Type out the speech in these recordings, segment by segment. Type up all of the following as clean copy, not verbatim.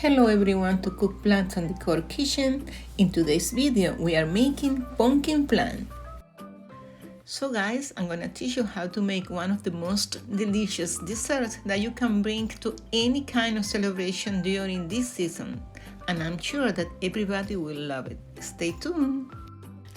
Hello everyone to Cook Plants and Decor Kitchen. In today's video we are making pumpkin flan. So guys, I'm gonna teach you how to make one of the most delicious desserts that you can bring to any kind of celebration during this season. And I'm sure that everybody will love it. Stay tuned!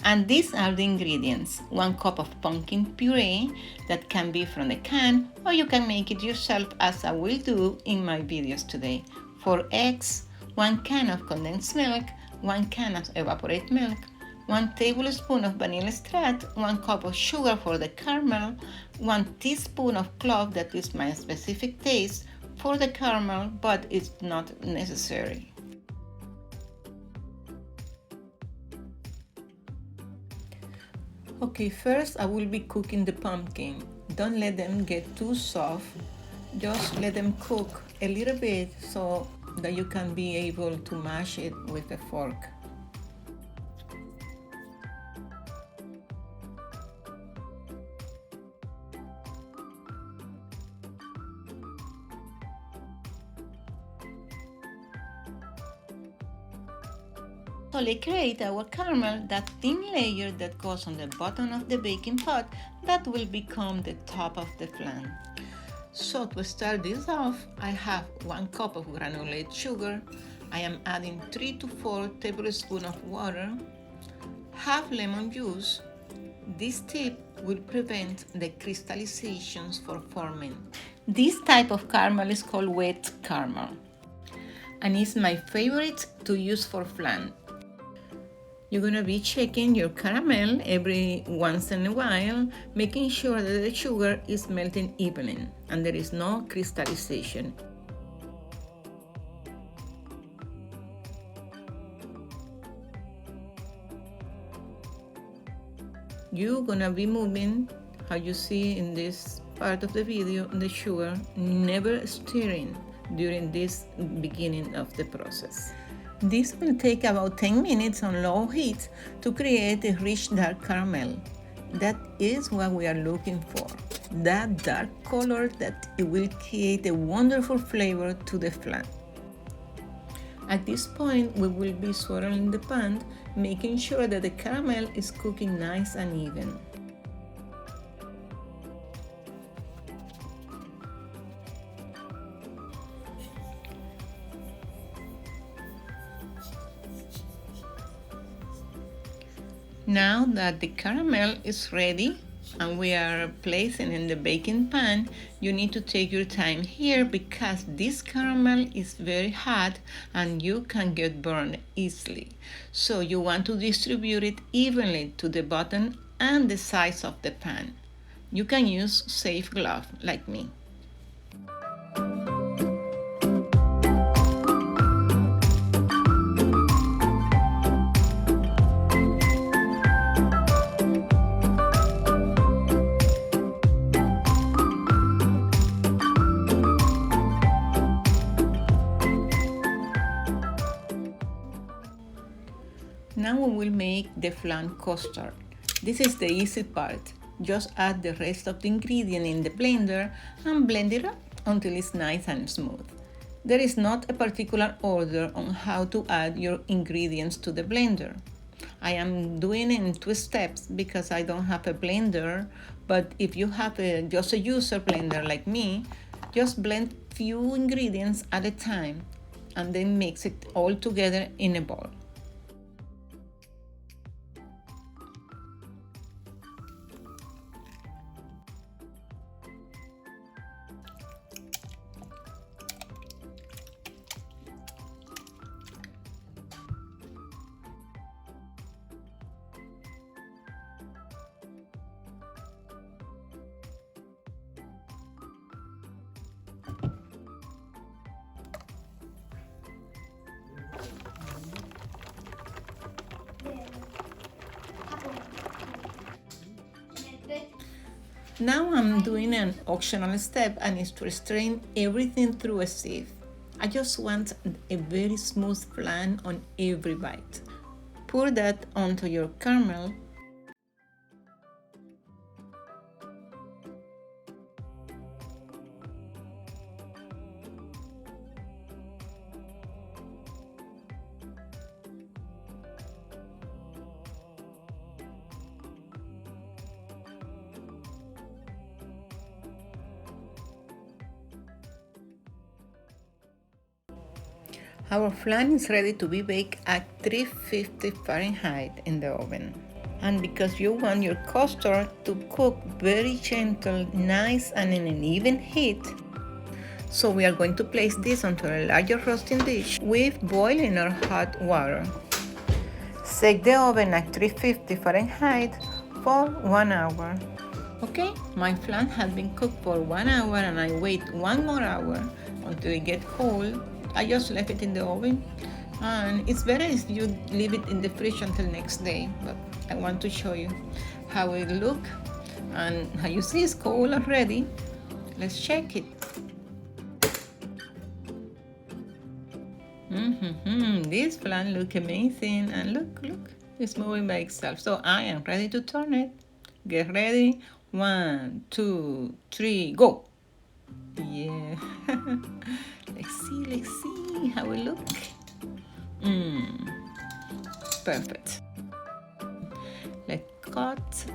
And these are the ingredients. 1 cup of pumpkin puree that can be from the can, or you can make it yourself as I will do in my videos today. 4 eggs, 1 can of condensed milk, 1 can of evaporated milk, 1 tablespoon of vanilla extract, 1 cup of sugar for the caramel, 1 teaspoon of clove that is my specific taste for the caramel, but it's not necessary. Okay, first I will be cooking the pumpkin. Don't let them get too soft. Just let them cook a little bit so that you can be able to mash it with a fork. So let's create our caramel, that thin layer that goes on the bottom of the baking pot that will become the top of the flan. So to start this off, I have 1 cup of granulated sugar. I am adding 3 to 4 tablespoons of water, half lemon juice. This tip will prevent the crystallizations from forming. This type of caramel is called wet caramel, and it's my favorite to use for flan. You're going to be checking your caramel every once in a while, making sure that the sugar is melting evenly and there is no crystallization. You're going to be moving, how you see in this part of the video, the sugar, never stirring during this beginning of the process. This will take about 10 minutes on low heat to create a rich dark caramel. That is what we are looking for. That dark color that it will create a wonderful flavor to the flan. At this point, we will be swirling the pan, making sure that the caramel is cooking nice and even. Now that the caramel is ready and we are placing in the baking pan, you need to take your time here because this caramel is very hot and you can get burned easily. So you want to distribute it evenly to the bottom and the sides of the pan. You can use safe glove like me. Now we will make the flan custard. This is the easy part. Just add the rest of the ingredient in the blender and blend it up until it's nice and smooth. There is not a particular order on how to add your ingredients to the blender. I am doing it in 2 steps because I don't have a blender, but if you have just a user blender like me, just blend few ingredients at a time and then mix it all together in a bowl. Now I'm doing an optional step, and it's to strain everything through a sieve. I just want a very smooth flan on every bite. Pour that onto your caramel. Our flan is ready to be baked at 350 Fahrenheit in the oven. And because you want your custard to cook very gentle, nice, and in an even heat, so we are going to place this onto a larger roasting dish with boiling or hot water. Set the oven at 350 Fahrenheit for 1 hour. Okay, my flan has been cooked for 1 hour and I wait 1 more hour until it gets cold. I just left it in the oven, and it's better if you leave it in the fridge until next day, but I want to show you how it looks, and how you see it's cold already. Let's check it. This flan looks amazing, and look, it's moving by itself. So I am ready to turn it. Get ready. 1, 2, 3, go. Yeah. Let's see how it looks. Perfect. Let's cut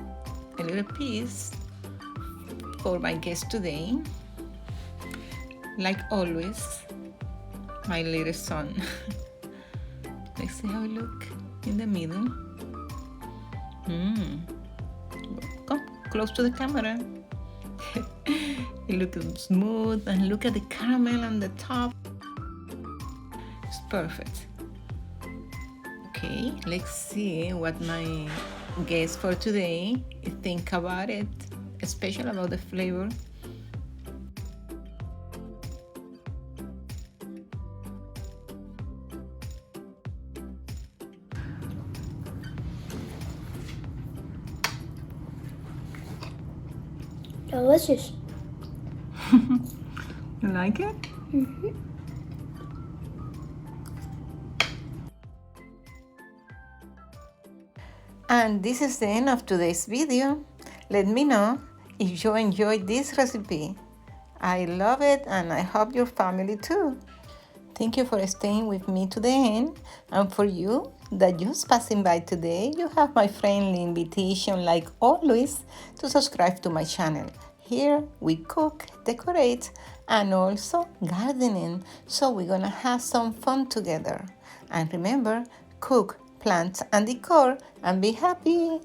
a little piece for my guest today. Like always, my little son. Let's see how it looks in the middle. Come close to the camera. It looks smooth, and look at the caramel on the top. It's perfect. Okay, let's see what my guest for today think about it, especially about the flavor. Delicious. You like it? And this is the end of today's video. Let me know if you enjoyed this recipe. I love it, and I hope your family too. Thank you for staying with me to the end. And for you that just passing by today, you have my friendly invitation, like always, to subscribe to my channel. Here we cook, decorate, and also gardening. So we're gonna have some fun together. And remember, cook, plant, and decor, and be happy.